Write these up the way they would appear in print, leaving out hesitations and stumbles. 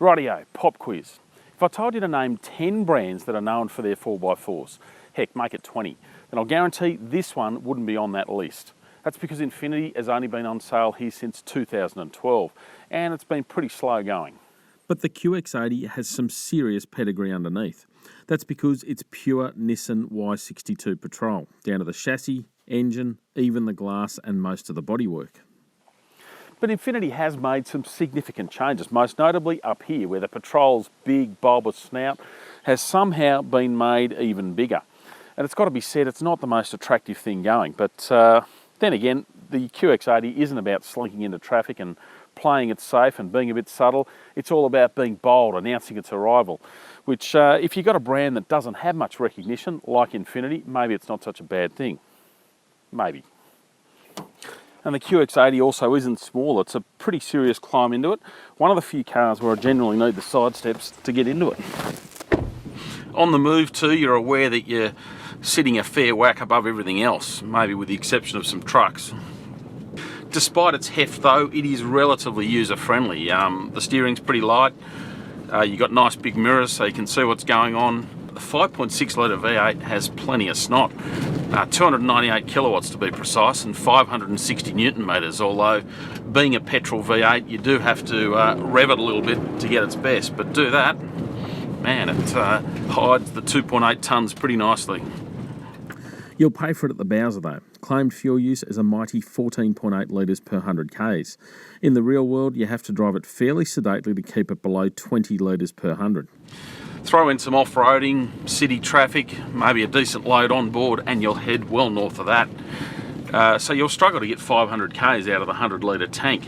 Rightio, pop quiz. If I told you to name 10 brands that are known for their 4x4s, heck, make it 20, then I'll guarantee this one wouldn't be on that list. That's because Infiniti has only been on sale here since 2012, and it's been pretty slow going. But the QX80 has some serious pedigree underneath. That's because it's pure Nissan Y62 Patrol, down to the chassis, engine, even the glass and most of the bodywork. But Infiniti has made some significant changes, most notably up here where the Patrol's big bulbous snout has somehow been made even bigger. And it's got to be said, it's not the most attractive thing going, but then again, the QX80 isn't about slinking into traffic and playing it safe and being a bit subtle. It's all about being bold, announcing its arrival, which if you've got a brand that doesn't have much recognition, like Infiniti, maybe it's not such a bad thing. Maybe. And the QX80 also isn't small. It's a pretty serious climb into it. One of the few cars where I generally need the side steps to get into it. On the move too, you're aware that you're sitting a fair whack above everything else, maybe with the exception of some trucks. Despite its heft though, it is relatively user-friendly. The steering's pretty light. You've got nice big mirrors so you can see what's going on. The 5.6 litre V8 has plenty of snot. 298 kilowatts to be precise and 560 newton metres, although being a petrol V8 you do have to rev it a little bit to get its best, but do that, man, it hides the 2.8 tonnes pretty nicely. You'll pay for it at the Bowser though. Claimed fuel use is a mighty 14.8 litres per 100 k's. In the real world you have to drive it fairly sedately to keep it below 20 litres per 100. Throw in some off-roading, city traffic, maybe a decent load on board and you'll head well north of that. So you'll struggle to get 500 k's out of the 100 litre tank.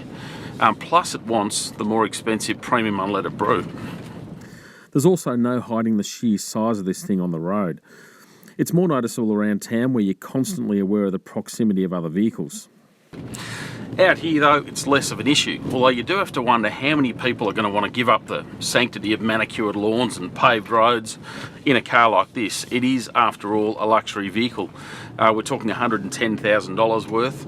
Plus it wants the more expensive premium unleaded brew. There's also no hiding the sheer size of this thing on the road. It's more noticeable around town where you're constantly aware of the proximity of other vehicles. Out here though, it's less of an issue, although you do have to wonder how many people are going to want to give up the sanctity of manicured lawns and paved roads in a car like this. It is, after all, a luxury vehicle. We're talking $110,000 worth.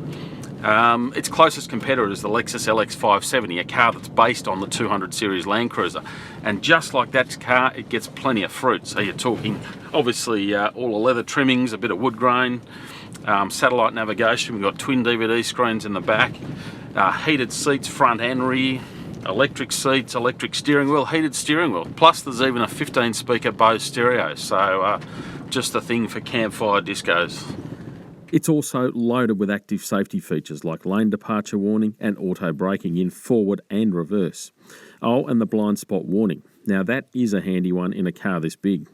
Its closest competitor is the Lexus LX570, a car that's based on the 200 series LandCruiser. And just like that car, it gets plenty of fruit. So you're talking, obviously, all the leather trimmings, a bit of wood grain, satellite navigation. We've got twin DVD screens in the back, heated seats front and rear, electric seats, electric steering wheel, heated steering wheel. Plus there's even a 15 speaker Bose stereo, so just the thing for campfire discos. It's also loaded with active safety features like lane departure warning and auto braking in forward and reverse. Oh, and the blind spot warning. Now that is a handy one in a car this big.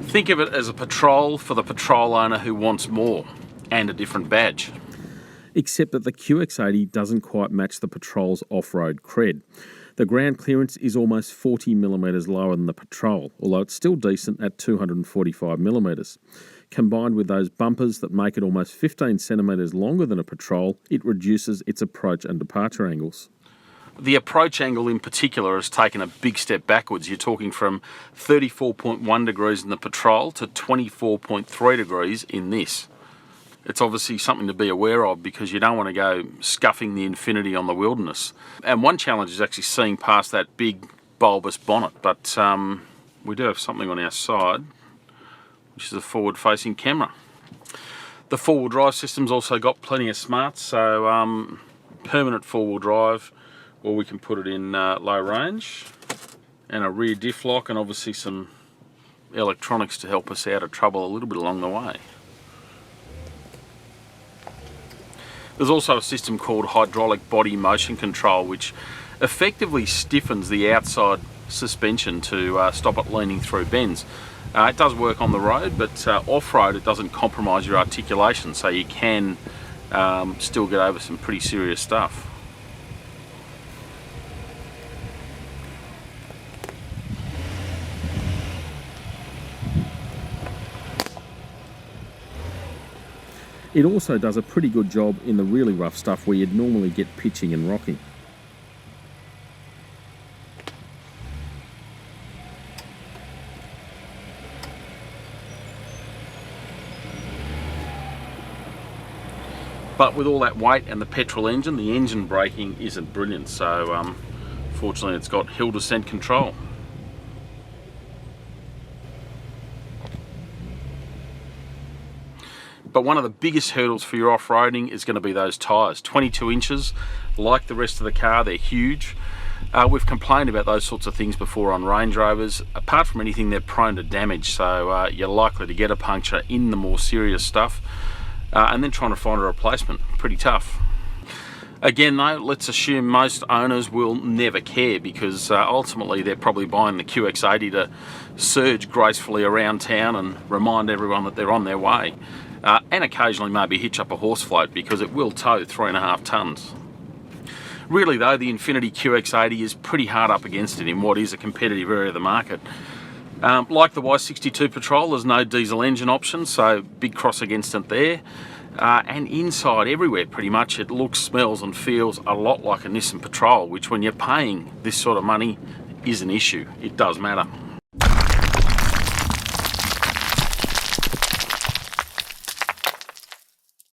Think of it as a Patrol for the Patrol owner who wants more, and a different badge. Except that the QX80 doesn't quite match the Patrol's off-road cred. The ground clearance is almost 40mm lower than the Patrol, although it's still decent at 245mm. Combined with those bumpers that make it almost 15cm longer than a Patrol, it reduces its approach and departure angles. The approach angle in particular has taken a big step backwards. You're talking from 34.1 degrees in the Patrol to 24.3 degrees in this. It's obviously something to be aware of because you don't want to go scuffing the Infiniti on the wilderness. And one challenge is actually seeing past that big bulbous bonnet, but we do have something on our side, which is a forward-facing camera. The four-wheel drive system's also got plenty of smarts, so permanent four-wheel drive, or we can put it in low range, and a rear diff lock, and obviously some electronics to help us out of trouble a little bit along the way. There's also a system called hydraulic body motion control, which effectively stiffens the outside suspension to stop it leaning through bends. It does work on the road, but off-road it doesn't compromise your articulation, so you can still get over some pretty serious stuff. It also does a pretty good job in the really rough stuff where you'd normally get pitching and rocking. But with all that weight and the petrol engine, the engine braking isn't brilliant, so Fortunately, it's got hill descent control. But one of the biggest hurdles for your off-roading is going to be those tyres. 22 inches, like the rest of the car, they're huge. We've complained about those sorts of things before on Range Rovers. Apart from anything, they're prone to damage, so you're likely to get a puncture in the more serious stuff. And then trying to find a replacement, pretty tough. Again though, let's assume most owners will never care, because ultimately they're probably buying the QX80 to surge gracefully around town and remind everyone that they're on their way. And occasionally maybe hitch up a horse float, because it will tow 3.5 tonnes. Really though, the Infiniti QX80 is pretty hard up against it in what is a competitive area of the market. Like the Y62 Patrol, there's no diesel engine option, so big cross against it there. And inside everywhere pretty much, it looks, smells and feels a lot like a Nissan Patrol, which when you're paying this sort of money is an issue. It does matter.